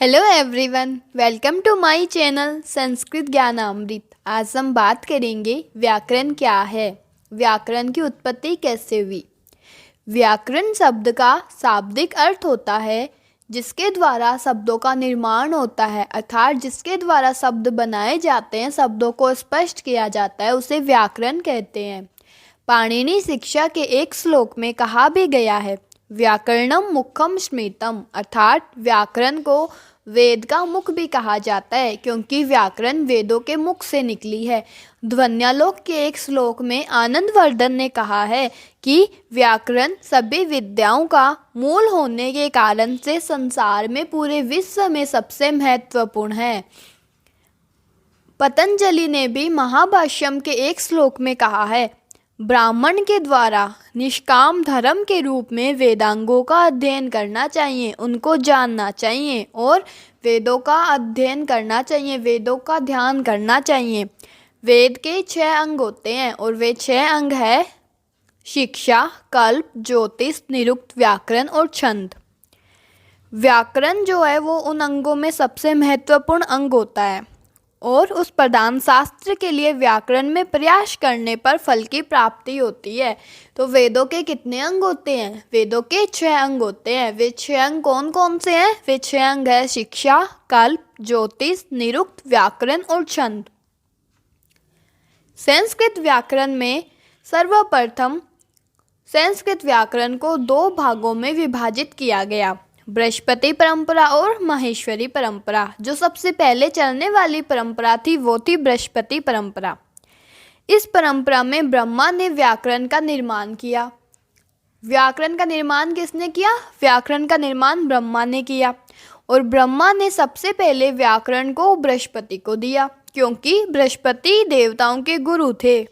Hello everyone, welcome to my channel Sanskrit Gyan Amrit. आज हम बात करेंगे व्याकरण क्या है, व्याकरण की उत्पत्ति कैसे हुई। व्याकरण शब्द का शाब्दिक अर्थ होता है जिसके द्वारा शब्दों का निर्माण होता है, अर्थात जिसके द्वारा शब्द बनाए जाते हैं, शब्दों को स्पष्ट किया जाता है, उसे व्याकरण कहते हैं। पाणिनि शिक्षा के एक श्लोक में कहा भी गया है, व्याकरणम मुखम स्मृतम, अर्थात व्याकरण को वेद का मुख भी कहा जाता है क्योंकि व्याकरण वेदों के मुख से निकली है। ध्वन्यालोक के एक श्लोक में आनंदवर्धन ने कहा है कि व्याकरण सभी विद्याओं का मूल होने के कारण से संसार में पूरे विश्व में सबसे महत्वपूर्ण है। पतंजलि ने भी महाभाष्यम के एक श्लोक में कहा है, ब्राह्मण के द्वारा निष्काम धर्म के रूप में वेदांगों का अध्ययन करना चाहिए, उनको जानना चाहिए और वेदों का अध्ययन करना चाहिए, वेदों का ध्यान करना चाहिए। वेद के 6 अंग होते हैं और वे 6 अंग है शिक्षा, कल्प, ज्योतिष, निरुक्त, व्याकरण और छंद। व्याकरण जो है वो उन अंगों में सबसे महत्वपूर्ण अंग होता है और उस प्रधान शास्त्र के लिए व्याकरण में प्रयास करने पर फल की प्राप्ति होती है। तो वेदों के कितने अंग होते हैं? वेदों के 6 अंग होते हैं। वे 6 अंग कौन कौन से हैं? वे 6 अंग है शिक्षा, कल्प, ज्योतिष, निरुक्त, व्याकरण और छंद। संस्कृत व्याकरण में सर्वप्रथम संस्कृत व्याकरण को 2 भागों में विभाजित किया गया, बृहस्पति परंपरा और माहेश्वरी परंपरा। जो सबसे पहले चलने वाली परंपरा थी वो थी बृहस्पति परंपरा। इस परंपरा में ब्रह्मा ने व्याकरण का निर्माण किया। व्याकरण का निर्माण किसने किया? व्याकरण का निर्माण ब्रह्मा ने किया और ब्रह्मा ने सबसे पहले व्याकरण को बृहस्पति को दिया क्योंकि बृहस्पति देवताओं के गुरु थे।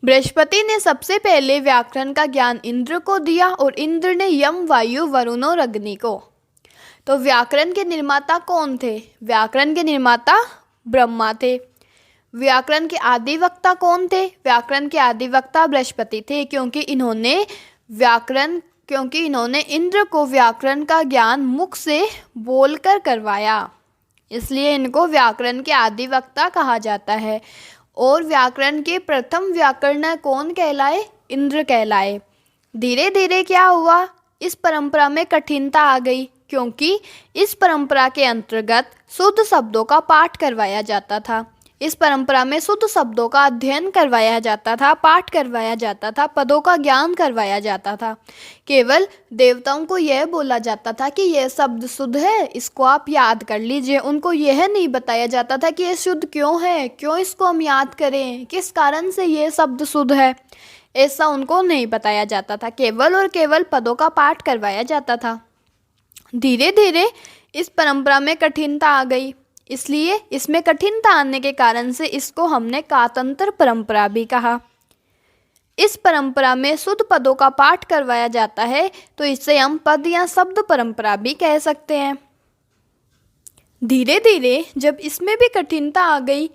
बृहस्पति ने सबसे पहले व्याकरण का ज्ञान इंद्र को दिया और इंद्र ने यम, वायु, वरुण और अग्नि को। तो व्याकरण के निर्माता कौन थे? व्याकरण के निर्माता ब्रह्मा थे। व्याकरण के आदिवक्ता कौन थे? व्याकरण के आदिवक्ता बृहस्पति थे क्योंकि इन्होंने इंद्र को व्याकरण का ज्ञान मुख से बोलकर करवाया, इसलिए इनको व्याकरण के आदिवक्ता कहा जाता है। और व्याकरण के प्रथम व्याकरणक कौन कहलाए? इंद्र कहलाए। धीरे धीरे क्या हुआ? इस परंपरा में कठिनता आ गई क्योंकि इस परंपरा के अंतर्गत शुद्ध शब्दों का पाठ करवाया जाता था। इस परंपरा में शुद्ध शब्दों का अध्ययन करवाया जाता था, पाठ करवाया जाता था, पदों का ज्ञान करवाया जाता था। केवल देवताओं को यह बोला जाता था कि यह शब्द शुद्ध है, इसको आप याद कर लीजिए। उनको यह नहीं बताया जाता था कि यह शुद्ध क्यों है, क्यों इसको हम याद करें, किस कारण से यह शब्द शुद्ध है, ऐसा उनको नहीं बताया जाता था। केवल और केवल पदों का पाठ करवाया जाता था। धीरे धीरे इस परंपरा में कठिनता आ गई, इसलिए इसमें कठिनता आने के कारण से इसको हमने कातंत्र परंपरा भी कहा। इस परंपरा में शुद्ध पदों का पाठ करवाया जाता है तो इसे हम पद या शब्द परंपरा भी कह सकते हैं। धीरे धीरे जब इसमें भी कठिनता आ गई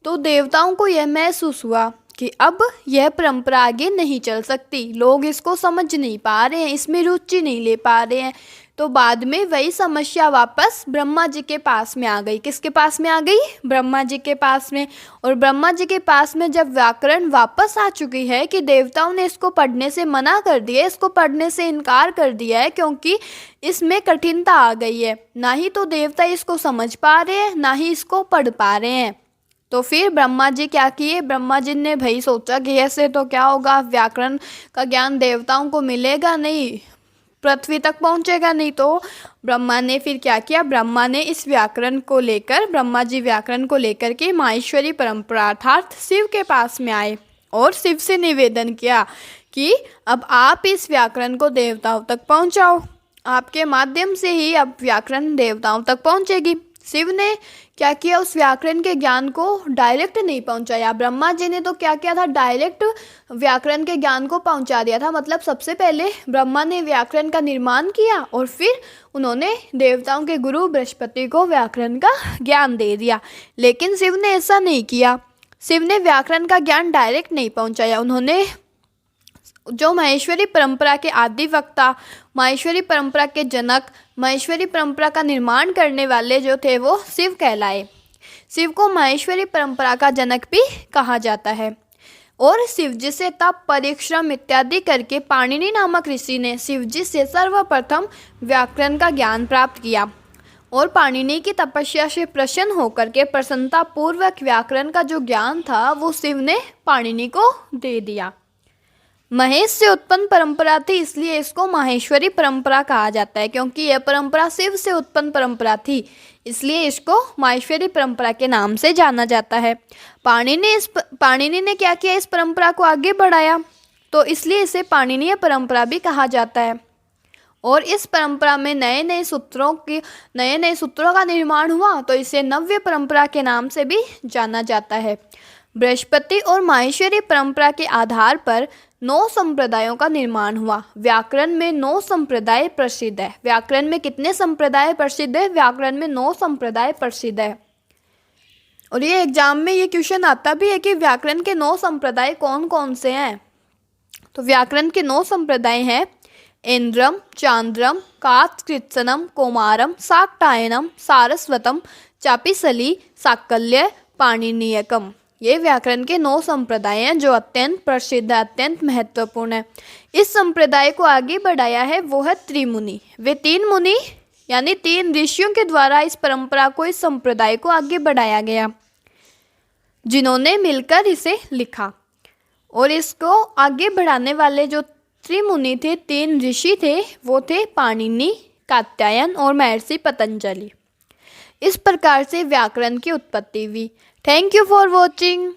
तो देवताओं को यह महसूस हुआ कि अब यह परंपरा आगे नहीं चल सकती, लोग इसको समझ नहीं पा रहे हैं, इसमें रुचि नहीं ले पा रहे हैं। तो बाद में वही समस्या वापस ब्रह्मा जी के पास में आ गई। किसके पास में आ गई? ब्रह्मा जी के पास में। और ब्रह्मा जी के पास में जब व्याकरण वापस आ चुकी है कि देवताओं ने इसको पढ़ने से मना कर दिया, इसको पढ़ने से इनकार कर दिया है क्योंकि इसमें कठिनता आ गई है, ना ही तो देवता इसको समझ पा रहे हैं ना ही इसको पढ़ पा रहे हैं। तो फिर ब्रह्मा जी क्या किए? ब्रह्मा जी ने भाई सोचा कि ऐसे तो क्या होगा, व्याकरण का ज्ञान देवताओं को मिलेगा नहीं, पृथ्वी तक पहुंचेगा नहीं। तो ब्रह्मा ने फिर क्या किया? ब्रह्मा ने इस व्याकरण को लेकर, ब्रह्मा जी व्याकरण को लेकर के माहेश्वरी परंपरा अर्थात शिव के पास में आए और शिव से निवेदन किया कि अब आप इस व्याकरण को देवताओं तक पहुंचाओ, आपके माध्यम से ही अब व्याकरण देवताओं तक पहुंचेगी। शिव ने क्या किया? उस व्याकरण के ज्ञान को डायरेक्ट नहीं पहुंचाया। ब्रह्मा जी ने तो क्या किया था? डायरेक्ट व्याकरण के ज्ञान को पहुंचा दिया था। मतलब सबसे पहले ब्रह्मा ने व्याकरण का निर्माण किया और फिर उन्होंने देवताओं के गुरु बृहस्पति को व्याकरण का ज्ञान दे दिया। लेकिन शिव ने ऐसा नहीं किया। शिव ने व्याकरण का ज्ञान डायरेक्ट नहीं पहुंचाया। उन्होंने जो माहेश्वरी परंपरा के आदि वक्ता, माहेश्वरी परंपरा के जनक, माहेश्वरी परंपरा का निर्माण करने वाले जो थे वो शिव कहलाए। शिव को माहेश्वरी परंपरा का जनक भी कहा जाता है। और शिवजी से तप, परिश्रम इत्यादि करके पाणिनि नामक ऋषि ने शिवजी से सर्वप्रथम व्याकरण का ज्ञान प्राप्त किया और पाणिनि की तपस्या से प्रसन्न होकर के प्रसन्नता पूर्वक व्याकरण का जो ज्ञान था वो शिव ने पाणिनि को दे दिया। महेश से उत्पन्न परंपरा थी, इसलिए इसको माहेश्वरी परंपरा कहा जाता है। क्योंकि यह परंपरा शिव से उत्पन्न परंपरा थी, इसलिए इसको माहेश्वरी परंपरा के नाम से जाना जाता है। पाणिनि ने क्या किया, इस परंपरा को आगे बढ़ाया, तो इसलिए इसे पाणिनीय परंपरा भी कहा जाता है। और इस परंपरा में नए नए सूत्रों का निर्माण हुआ, तो इसे नव्य परंपरा के नाम से भी जाना जाता है। बृहस्पति और माहेश्वरी परंपरा के आधार पर 9 संप्रदायों का निर्माण हुआ। व्याकरण में 9 संप्रदाय प्रसिद्ध है। व्याकरण में कितने संप्रदाय प्रसिद्ध है? व्याकरण में 9 संप्रदाय प्रसिद्ध है। और ये एग्जाम में ये क्वेश्चन आता भी है कि व्याकरण के 9 संप्रदाय कौन कौन से हैं। तो व्याकरण के 9 संप्रदाय हैं ऐन्द्रम, चांद्रम, कात्कृत्स्नम, कौमारम, शाक्टायनम, सारस्वतम, चापीसली, साकल्य, पाणिनीयकम। ये व्याकरण के 9 संप्रदाय हैं जो अत्यंत प्रसिद्ध, अत्यंत महत्वपूर्ण है। इस संप्रदाय को आगे बढ़ाया है वो है त्रिमुनि। वे 3 मुनि यानी 3 ऋषियों के द्वारा इस परंपरा को, इस संप्रदाय को आगे बढ़ाया गया, जिन्होंने मिलकर इसे लिखा। और इसको आगे बढ़ाने वाले जो त्रिमुनि थे, 3 ऋषि थे, वो थे पाणिनि, कात्यायन और महर्षि पतंजलि। इस प्रकार से व्याकरण की उत्पत्ति हुई। Thank you for watching.